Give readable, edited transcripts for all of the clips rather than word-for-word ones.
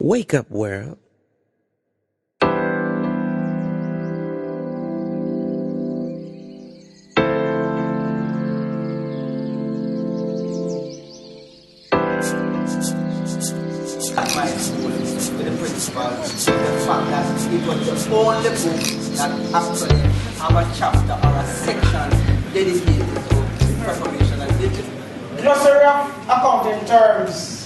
Wake up, world. At my school with the principal, the fact that it was the only book that actually have a chapter or a section dedicated to preparation and digital. Glossary of accounting terms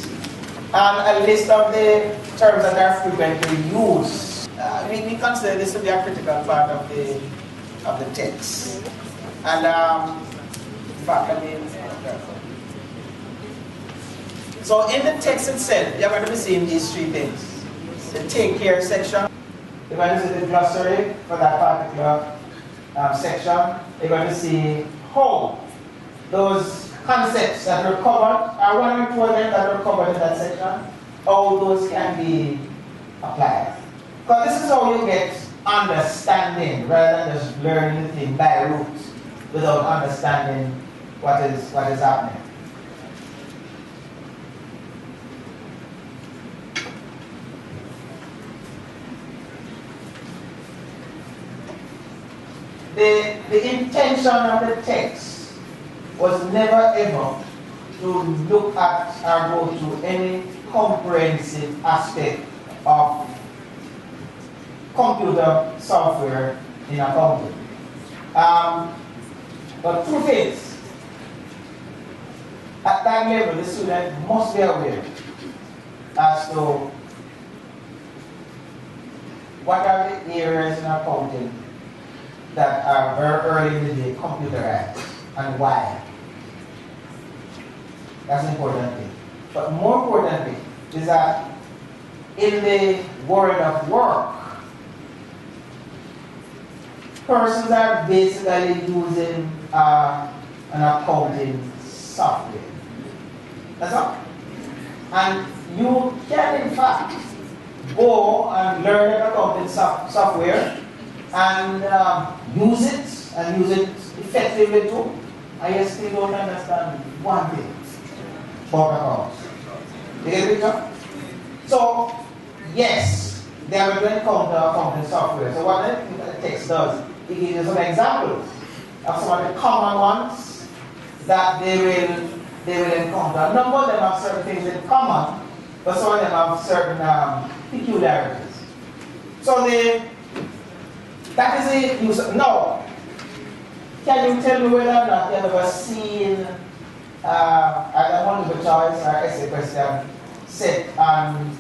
and a list of the terms that are frequently used. We consider this to be a critical part of the text. And in fact, I mean, so in the text itself, you're going to be seeing these three things. The take care section, you're going to see the glossary for that particular section. You're going to see how those concepts that were covered, are one or two of them that were covered in that section, how those can be applied. Because this is how you get understanding rather than just learning the thing by rote without understanding what is happening. The intention of the text was never ever to look at or go through any comprehensive aspect of computer software in accounting. But two things. At that level, the student must be aware as to what are the areas in accounting that are very early in the day computerized and why. That's an important thing. But more importantly is that in the world of work, persons are basically using an accounting software. That's all. And you can in fact go and learn accounting software and use it effectively too, and you still don't understand one thing about accounts. You get the picture? So, yes, they are going to encounter accounting software. So what the text does, it gives you some examples of some of the common ones that they will encounter. A number of them have certain things in common, but some of them have certain peculiarities. So that is the use. Now, can you tell me whether or not you have ever seen either multiple choice or essay question set on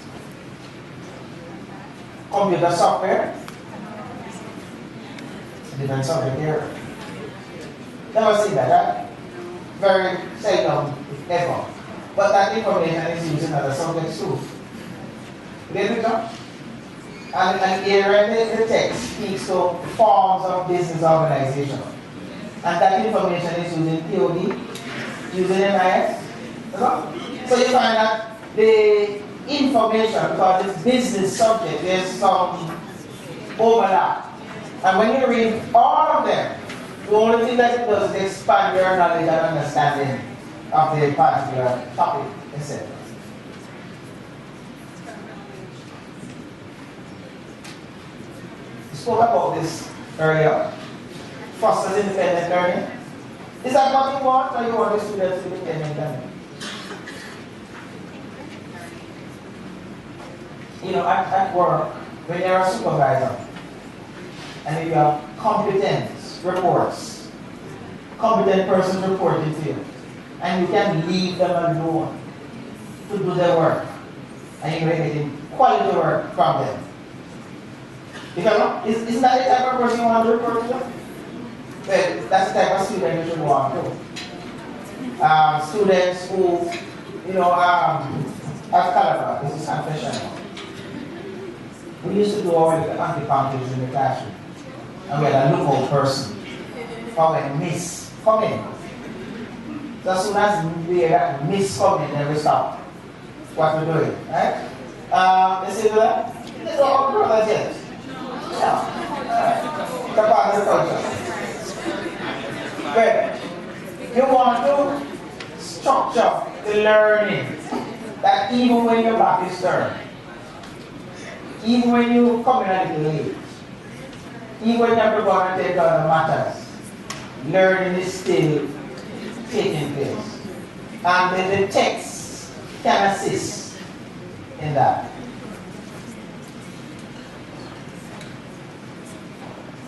computer software? It's a different subject here. Never seen that, right? Very seldom, if ever. But that information is used in other subjects too. You get it, John? And here in the text speaks to forms of business organization. And that information is used in POD, used in MIS. So you find that the information, because it's business subject, there's some overlap. And when you read all of them, the only thing that it does is expand your knowledge and understanding of the particular topic itself. Spoke about this earlier. Fosters independent learning. Is that what you want, or you want the students to be independent learning? You know, at work, when you're a supervisor, and you have competence reports, competent persons reporting to you, and you can leave them alone to do their work, and you're getting quality work from them. Because isn't that the type of person you want to report to? Well, that's the type of student you should want to. Students who, have caliber, this is confessional. We used to do our anti-pumpkins in the classroom. And we had a lookout person for when miss coming. So as soon as we had miss coming, then we stop what we're doing. Right? You see that? These are all brothers, yes. Yeah. The part of the culture. But you want to structure the learning that even when your back is turned, even when you come in a little late, even when you have to go and take on the matters, learning is still taking place. And the text can assist in that.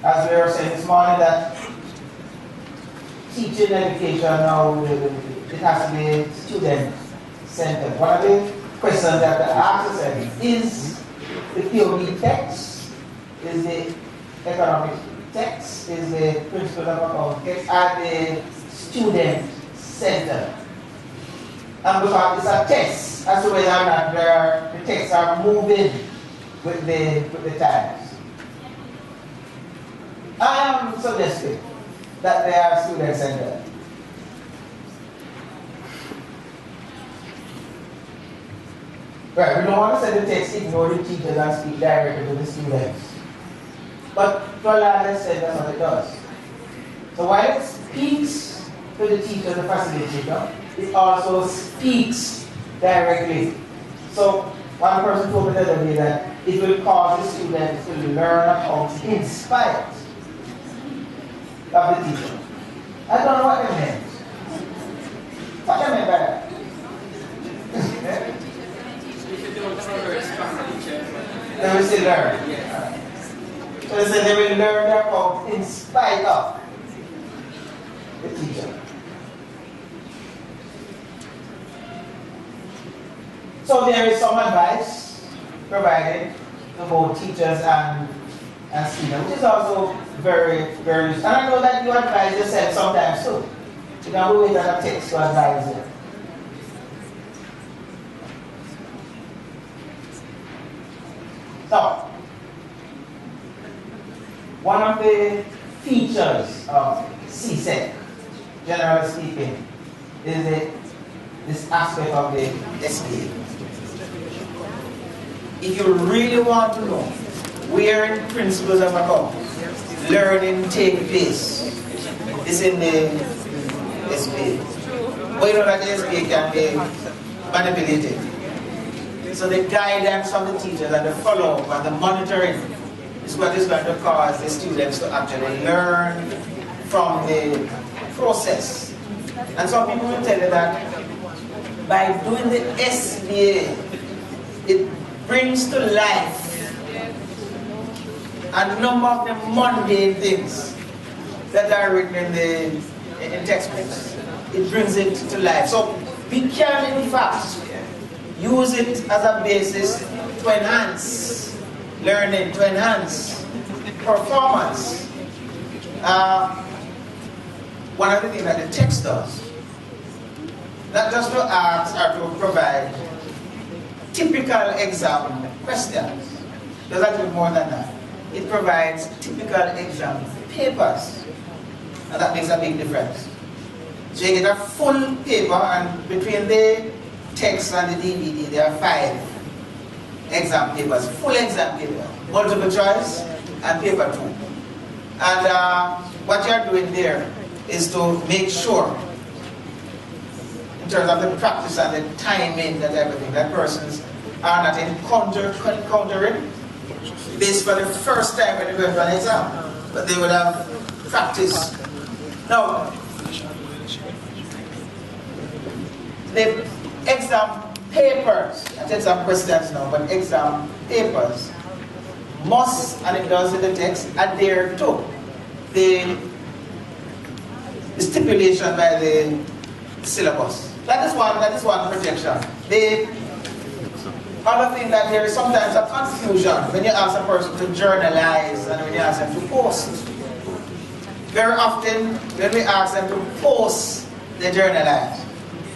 As we were saying this morning, that teaching education now, it has to be student-centered. One of the questions that the ask is the theory text, is the economic text, is the principle of account text, and the student-centered. And because it's a test as to whether or not the texts are moving with the times. I am suggesting that they are student-centered. Right, we don't want to send the text, ignore the teachers and speak directly to the students. But to a large extent, that's what it does. So while it speaks to the teacher, the facilitator, it also speaks directly. So one person told me the other day that it will cause the students to learn how to inspire of the teacher. I don't know what they meant. What they meant by that? They will still learn. So they say they will learn their how in spite of the teacher. So there is some advice provided to both teachers and students, which is also very, very useful. And I know that you advise yourself sometimes too. You can go with a text to advise you. So, one of the features of CSEC, generally speaking, is this aspect of the SBA. If you really want to know where in principles of account learning take place, is in the SBA. But you know that the SBA can be manipulated. So the guidance from the teachers and the follow-up and the monitoring is what is going to cause the students to actually learn from the process. And some people will tell you that by doing the SBA, it brings to life a number of the mundane things that are written in textbooks. It brings it to life. So we can, in fact, use it as a basis to enhance learning, to enhance performance. One of the things that the text does, not just to ask or to provide typical exam questions, does actually more than that. It provides typical exam papers, and that makes a big difference. So you get a full paper, and between the text and the DVD, there are 5 exam papers, full exam paper, multiple choice, and paper 2. And what you're doing there is to make sure, in terms of the practice and the timing and everything, that persons are not encountering this for the first time when they go to an exam, but they would have practiced. Now, the exam papers, not exam questions now, but exam papers must, and it does in the text, adhere to the stipulation by the syllabus. That is one protection. The other thing that there is sometimes a confusion when you ask a person to journalize and when you ask them to post. Very often when we ask them to post, they journalize.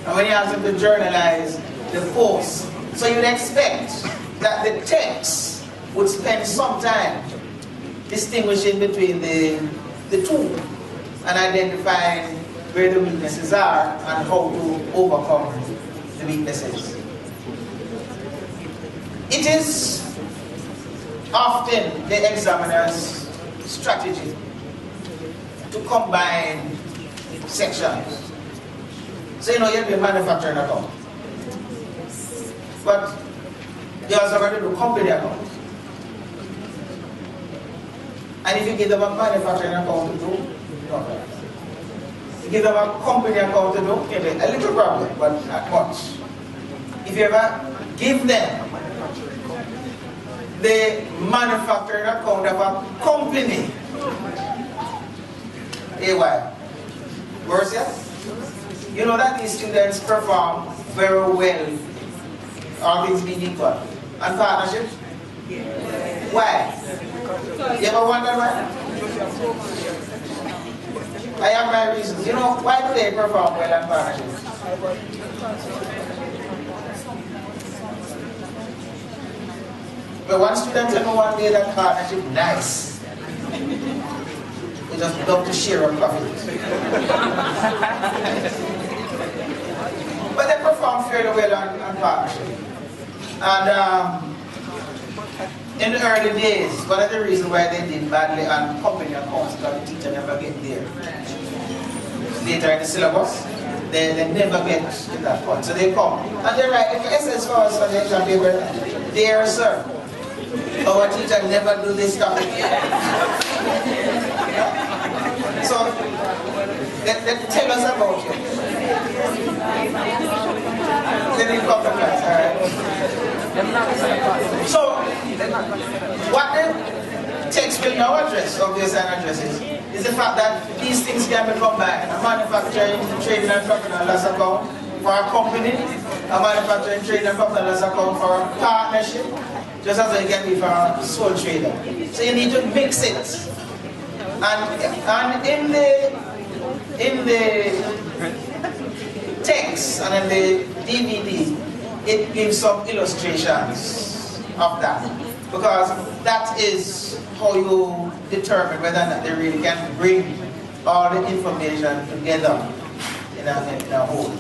And when you ask them to journalize, they post. So you'd expect that the text would spend some time distinguishing between the two and identifying where the weaknesses are and how to overcome the weaknesses. It is often the examiner's strategy to combine sections. So you know you're doing manufacturing account, but you're also going to do company account. And if you give them a manufacturing account to do, no. You give them a company account to do, maybe a little problem, but not much. If you ever give them the manufacturing account of a company, AY, worse yet? You know that these students perform very well, all things being equal, and partnerships? Why? You ever wonder why? I have my reasons. You know, why do they perform well in partnerships? But one student told me one day that partnership nice. We just love to share a profit. But they perform fairly well on partnership. And in the early days, one of the reasons why they did badly on company accounts because the teacher never get there. Later in the syllabus, they never get to that point. So they come. And they're right, if SS for us on the exam paper, dear sir, our teacher never do this stuff again. So they tell us about you. They didn't come to class, alright? So what the text will now address, obvious and addresses, is the fact that these things can be combined. A manufacturing, trading and profit and loss account for a company, a manufacturing, trading and profit and loss account for a partnership, just as it can be for a sole trader. So you need to mix it. And in the text and in the DVD, it gives some illustrations of that. Because that is how you determine whether or not they really can bring all the information together in a whole.